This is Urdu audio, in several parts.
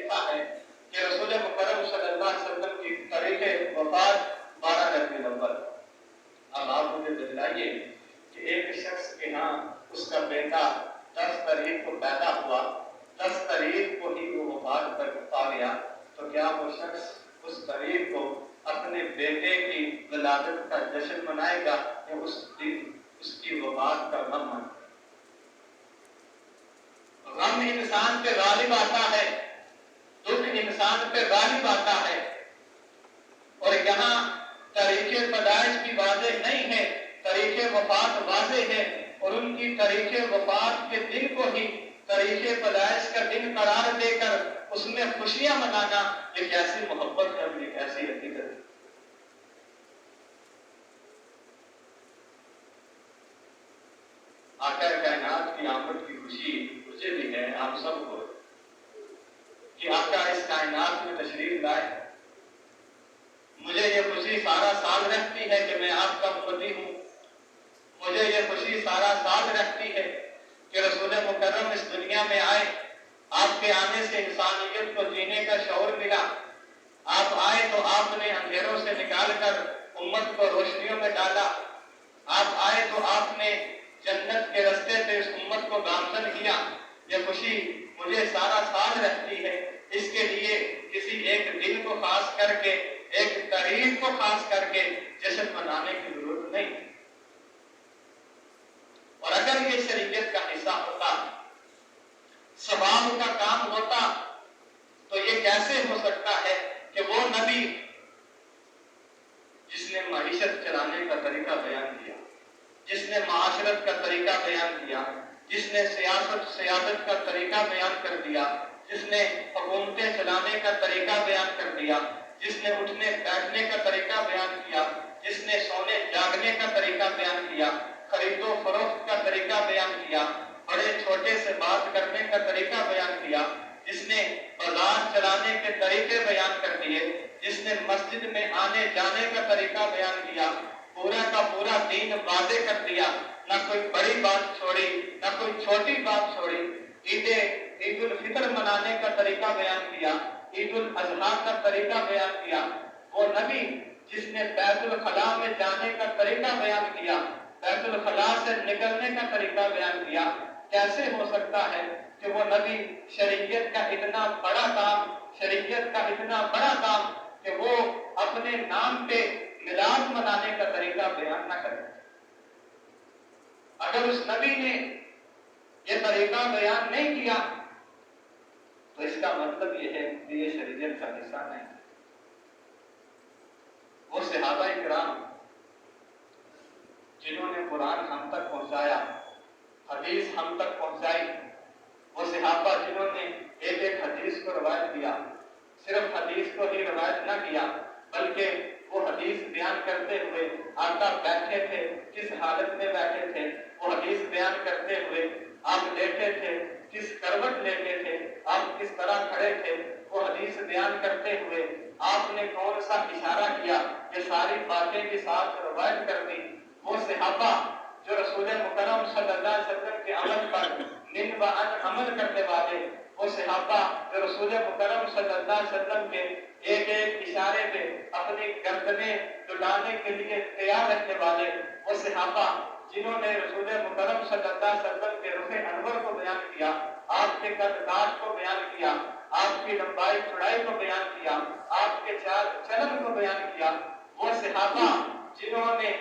لکھا ہے کہ رسول مکرم صلی اللہ علیہ وسلم کی تاریخ وفات 12 ربیع الاول۔ اب آپ مجھے بتلائیے کہ ایک شخص کے ہاں اس کا بیٹا 10 تاریخ کو پیدا ہوا، 10 تاریخ کو ہی وہ وفات پر پا گیا، تو کیا وہ شخص اس تاریخ کو اپنے بیٹے کی ولادت کا جشن منائے گا یا اس دن اس کی وفات کا غم منائے گا؟ غم انسان پہ غالب آتا ہے، دکھ انسان پہ غالب آتا ہے، اور یہاں تاریخ پیدائش بھی واضح نہیں ہے، تاریخ وفات واضح ہے، اور ان کی تاریخ وفات کے دن کو ہی تاریخ پیدائش کا دن قرار دے کر اس میں خوشیاں منانا، یہ کیسی محبت ہے، یہ کیسی حقیقت ہے۔ آقا کائنات کی آمد کی خوشی مجھے بھی ہے، آپ سب کو، کہ آقا اس کائنات میں تشریف لائے۔ مجھے یہ خوشی سارا سال رہتی ہے کہ میں آپ کا امتی ہوں، مجھے یہ خوشی سارا سال رہتی ہے کہ رسول مکرم اس دنیا میں آئے، آپ کے آنے سے انسانیت کو جینے کا شعور ملا، آپ آئے تو آپ نے اندھیروں سے نکال کر امت کو روشنیوں میں ڈالا، آپ آئے تو آپ نے جنت کے رستے پہ اس امت کو گامزن کیا۔ یہ خوشی مجھے سارا سال رہتی ہے، اس کے لیے کسی ایک دن کو خاص کر کے، ایک تاریخ کو خاص کر کے جشن منانے کی ضرورت نہیں۔ اور اگر یہ شریعت کا حصہ ہوتا، ثواب کا کام ہوتا، تو یہ کیسے ہو سکتا ہے کہ وہ نبی جس نے معیشت چلانے کا طریقہ بیان کیا، جس نے معاشرت کا طریقہ بیان کیا، جس نے سیاست کا طریقہ بیان کر دیا، جس نے حکومتیں چلانے کا طریقہ بیان کر دیا، جس نے اٹھنے بیٹھنے کا طریقہ بیان کیا، جس نے سونے جاگنے کا طریقہ بیان کیا، خرید و فروخت کا طریقہ بیان کیا، بڑے چھوٹے سے بات کرنے کا طریقہ بیان کیا، جس نے بازار چلانے کے طریقے بیان کر دیے، جس نے مسجد میں آنے جانے کا طریقہ بیان کیا، پورا کا پورا دین واضح کر دیا، نہ کوئی بڑی بات چھوڑی، نہ کوئی چھوٹی بات چھوڑی۔ عید الفطر منانے کا طریقہ بیان کیا، عید الاضحیٰ کا طریقہ بیان کیا۔ وہ نبی جس نے بیت الخلاء میں جانے کا طریقہ بیان کیا، بیت الخلاء سے نکلنے کا طریقہ بیان کیا، کیسے ہو سکتا ہے کہ وہ نبی شریعت کا اتنا بڑا کام، شریعت کا اتنا بڑا کام کہ وہ اپنے نام پہ میلاد منانے کا طریقہ بیان نہ کرے؟ اگر اس نبی نے یہ طریقہ بیان نہیں کیا تو اس کا مطلب یہ ہے کہ یہ شریعت کا حصہ نہیں۔ وہ صحابہ کرام جنہوں نے قرآن ہم تک پہنچایا، حدیث ہم تک پہنچائی، وہ صحابہ جنہوں نے ایک ایک حدیث کو روایت کیا، صرف حدیث کو ہی روایت نہ کیا بلکہ وہ حدیث بیان کرتے ہوئے آقا بیٹھے تھے، کس حالت میں بیٹھے تھے، وہ حدیث بیان کرتے ہوئے آپ لیٹے تھے، کس کروٹ لیٹے تھے، آپ کس طرح کھڑے تھے، وہ حدیث بیان کرتے ہوئے آپ نے کون سا اشارہ کیا، یہ ساری باتیں کے ساتھ روایت کر دی۔ وہ صحابہ جو رسول مکرم صلی اللہ علیہ وسلم کے عمل پر نن و ان عمل کرنے والے، وہ صحابہ جو رسول مکرم صلی اللہ علیہ وسلم کے ایک ایک اشارے پہ اپنی گردنیں ڈانے کے لیے تیار رہنے والے، وہ صحابہ جنہوں نے رسول مکرم صلی اللہ علیہ وسلم کے رخ انور کو بیان کیا، آپ کے قد کاٹ کو بیان کیا، آپ کی لمبائی چوڑائی کو بیان کیا، آپ کے چال چلن کو بیان کیا، وہ صحابہ جنہوں نے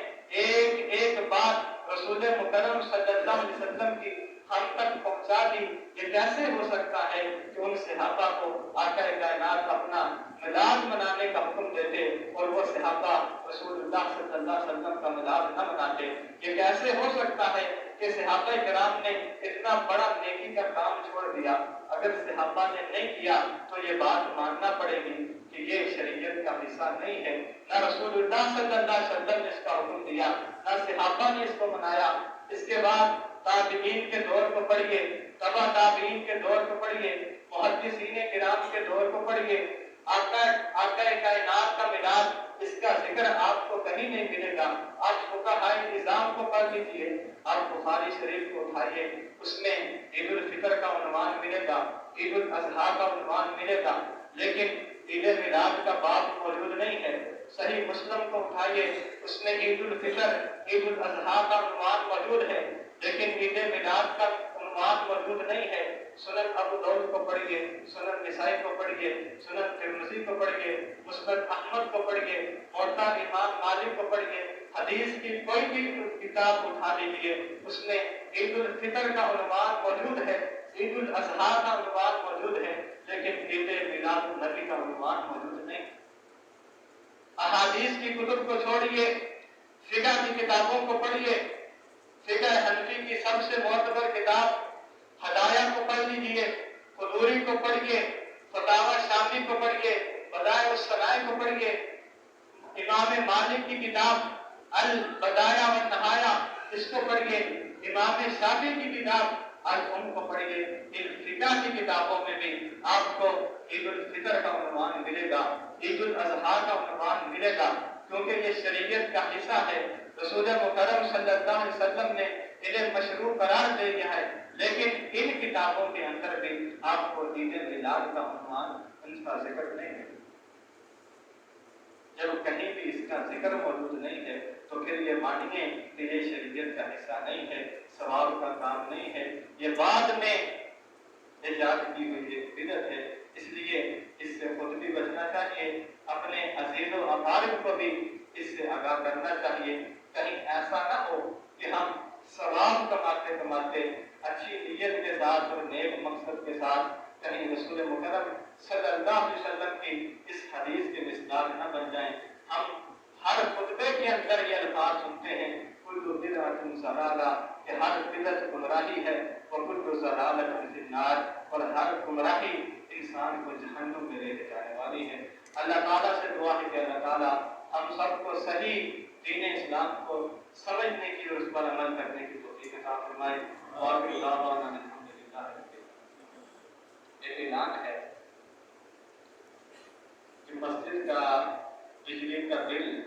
ایک ایک بات رسول مکرم صلی اللہ علیہ وسلم کی ہم تک پہنچا دی، یہ کیسے ہو سکتا ہے کہ ان صحابہ کو آقا کائنات اپنا میلاد منانے کا حکم دیتے اور وہ صحابہ رسول اللہ صلی اللہ علیہ وسلم کا میلاد نہ مناتے؟ یہ کیسے ہو سکتا ہے کہ صحابہ کرام نے اتنا بڑا نیکی کا کام چھوڑ دیا؟ اگر صحابہ نے نہیں کیا تو یہ بات ماننا پڑے گی کہ یہ شریعت کا حصہ نہیں ہے، نہ رسول اللہ صلی اللہ علیہ وسلم نے اس کا حکم دیا، نہ صحابہ نے اس کو منایا۔ اس کے بعد تابعین کے دور کو پڑھیے، تبع تابعین کے دور کو پڑھیے، محدثین کرام کے دور کو پڑھیے، آقا کائنات کا میلاد، اس کا ذکر آپ کو کہیں نہیں ملے گا۔ آپ فقہائے نظام کو پڑھ لیجئے، آپ بخاری شریف کو اٹھائیے، اس میں عید الفطر کا عنوان ملے گا، عید الاضحیٰ کا عنوان ملے گا، لیکن عید میلاد کا باب موجود نہیں ہے۔ صحیح مسلم کو اٹھائیے، اس میں عید الفطر، عید الاضحیٰ کا عنوان موجود ہے، لیکن عید میلاد کا عنوان موجود نہیں ہے۔ سنن ابو داؤد کو پڑھیے، سنن نسائی کو پڑھیے، سنن ترمذی کو پڑھیے، مسند احمد کو پڑھیے، موطا امام مالک کو پڑھیے، حدیث کی کوئی بھی کتاب اٹھا لیجیے، اس میں عید الفطر کا عنوان موجود ہے، عید الاضحیٰ کا عنوان موجود ہے، لیکن عید میلاد النبی کا عنوان موجود نہیں۔ احادیث کی کتب کو چھوڑیے، فقہ کی کتابوں کو پڑھیے، فقہ حنفی کی سب سے معتبر کتاب ہدایہ کو پڑھ لیجیے، قدوری کو پڑھیے، فتاوی شامی کو پڑھیے، بدائع الصنائع کو پڑھیے، امام مالک کی کتاب البدایہ والنہایہ اس کو پڑھیے، امام شافعی کی کتاب الام کو پڑھیے۔ ان فقہ کی کتابوں میں بھی آپ کو عید الفطر کا عنوان ملے گا، عید الاضحیٰ کا عنوان ملے گا، کیونکہ یہ شریعت کا حصہ ہے۔ رسول مکرم صلی اللہ علیہ وسلم نے انہیں مشروع قرار دے دیا ہے، لیکن ان کتابوں کے اندر بھی آپ کو عید میلاد کا عنوان ان کا ذکر نہیں ہے۔ جب کہیں بھی اس کا ذکر موجود نہیں ہے تو پھر یہ مانیے کہ یہ شریعت کا حصہ نہیں ہے، ثواب کا کام نہیں ہے، یہ بعد میں ایجاد کی ہوئی ایک بدعت ہے۔ اس لیے اس سے خود بھی بچنا چاہیے، اپنے عزیز و اقارب کو بھی اس سے آگاہ کرنا چاہیے۔ کہیں ایسا نہ ہو کہ ہم ثواب کماتے کماتے اچھی نیت کے ساتھ اور نیک مقصد کے ساتھ کہیں رسول مکرم صلی اللہ علیہ وسلم کی اس حدیث کے مصداق نہ بن جائیں۔ ہم ہر خطبے کے اندر یہ الفاظ سنتے ہیں، کل بدعۃ ضلالہ، کہ ہر بدعت گمراہی ہے، وکل ضلالۃ فی النار، اور ہر گمراہی انسان کو جہنم میں لے کے جانے والی ہے۔ اللہ تعالیٰ سے دعا ہے کہ اللہ تعالیٰ ہم سب کو صحیح دین اسلام کو سمجھنے کی اور اس پر عمل کرنے کی توفیق عطا فرمائے۔ اور الحمدللہ۔ ایک اعلان ہے کہ مسجد کا بجلی کا بل